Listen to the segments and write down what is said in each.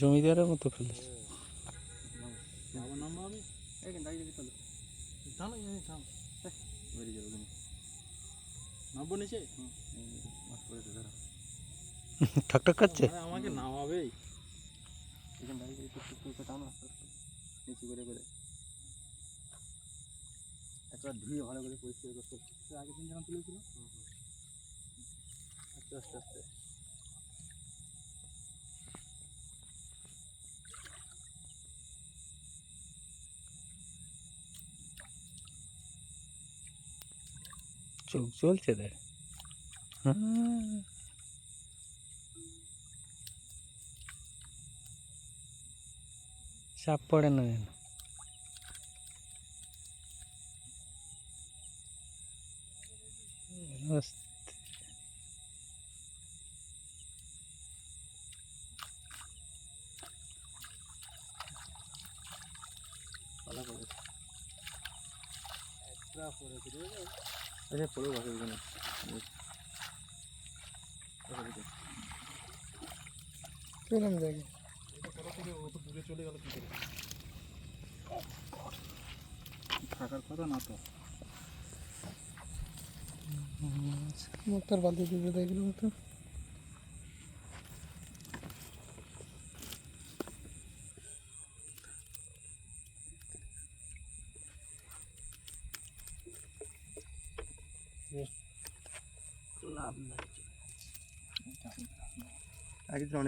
জমিদারের মতো ফেলেছে। ঠকঠক করছে। আমাকে নামাবে নিচু করে করে একটা ধুয়ে ভালো করে পরিষ্কার করতে। আগের দিন যখন তুলেছিল আস্তে আস্তে আস্তে চোখ চলছে দেখ। চাপ পড়ে না যেন। ভালো করে একটা পড়ে পড়ে বসে ওখানে চলুন দেখি। দূরে চলে গেল কি করে? থাকার কথা না তো। মোটর বালতি দিয়ে দেখলো তো।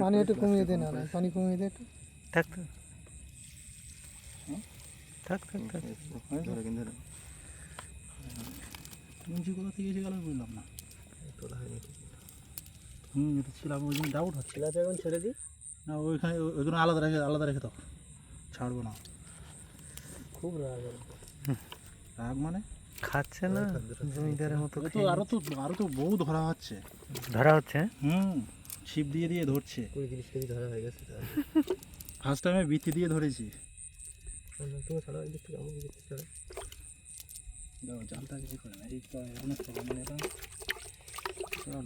পানি একটু কমিয়ে দে না, পানি কমিয়ে দে একটু। থাক থাক থাক থাক থাক। ধরে কিন্তু মুন্সি কোথা থেকে এসে গেল বুঝলাম না। তোলা হয়নি ঠিক। এটা ছিলাম ওই জন্য ডাউট হচ্ছে। ছিলাতে এখন ছেড়ে দিই না, ওইখানে ওইগুলো আলাদা রেখে দাও, ছাড়বো না। খুব রাগ রাগ মানে খাচ্ছে না জমিদারের মতো। আরো তো বহু ধরা হচ্ছে। ছিপ দিয়ে দিয়ে ধরছে। 20-30 কেজি ধরা হয়ে গেছে। ফার্স্ট টাইমে বিথি দিয়ে ধরেছি। জালটা কিছু করে না, এই তো এখন মানে এটা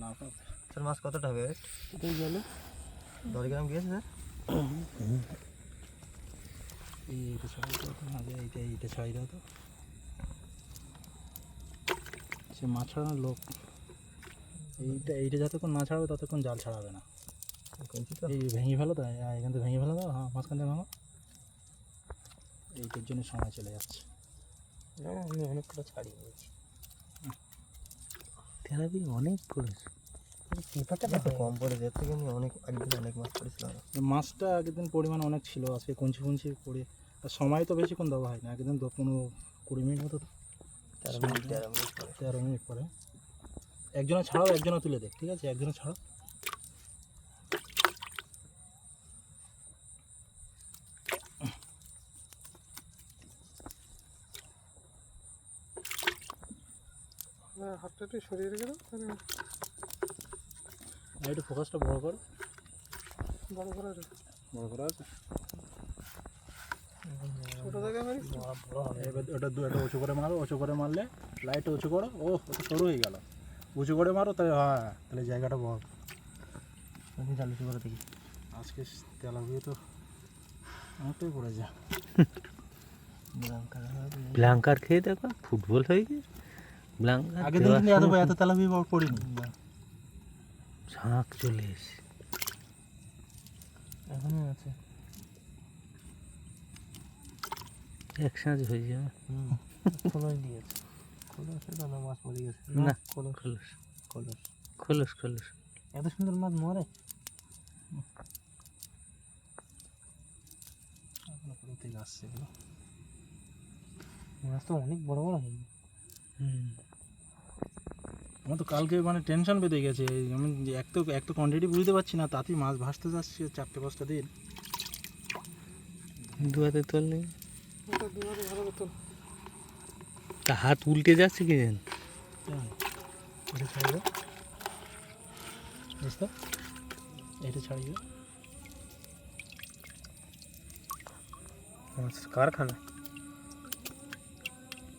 লাভ হবে। স্যার মাছ কতটা হবে? এই গেলে 10 গ্রাম গিয়েছে স্যার। এইটা ছাড়াই দাও তো, আগে এইটা ছাড়াই দাও তো। সে মাছ ছাড়ানোর লোক। এইটা যতক্ষণ না ছাড়াবে ততক্ষণ জাল ছাড়াবে না। এই ভেঙে ফেলো তো, এখান থেকে ভেঙে ফেলো দাও। হ্যাঁ, মাঝখান থেকে ভাঙো। এইটার জন্য সময় চলে যাচ্ছে। আমি অনেকটা ছাড়িয়ে নিয়েছি। থেরাপি অনেক করেছে। কম পড়ে যেত থেকে অনেক একদিন অনেক মাছ পড়েছিল। মাছটা আগের দিন পরিমাণ অনেক ছিল, আজকে কঞ্চি পড়ে। আর সময় তো বেশিক্ষণ দেওয়া হয় না, আগের দিন 15-20 মিনিট মতো। 13 মিনিট পরে একজনে ছাড়াও, একজনে তুলে দেখ। ঠিক আছে, একজনে ছাড়াও। হাতটা একটু সরিয়ে রেখে দাও। একটু ফোকাসটা বড় কর। বড় করে আছে। ছোটো থেকে মারিস। ওটা উঁচু করে মারো, উঁচু করে মারলে লাইট উঁচু করো। ও ওটা সরু হয়ে গেল। উঁচু করে মারো তাহলে, হ্যাঁ তাহলে জায়গাটা বড়। আমি চালু করে দেখি। আজকে তেলাপিয়া তো অনেকটাই পড়ে যায়। ব্ল্যাঙ্কার খেয়ে দেখো, ফুটবল হয়ে গেছে। ব্ল্যাঙ্কার আগের দিন কিন্তু এত তেলাপিয়া পড়িনি। শাঁখ চলে এসে এখনই আছে। এক সাঁজ হয়ে যাবে। খোলস দিয়েছে। খোলসে তো মাছ মরে গেছে। না, খোলস। এত সুন্দর মাছ মরে। থেকে আসছে এগুলো মাছ তো অনেক বড় বড় হয়। আমার তো কালকে মানে টেনশন বেঁধে গেছে। আমি এক তো কোয়ান্টিটি বুঝতে পারছি না, তাতেই মাছ ভাসতে যাচ্ছে 4-5টা দিন। দুয়ারে তোলে তা হাত উল্টে যাচ্ছে কি জান। এটা ছাড়িয়ে কারখানা।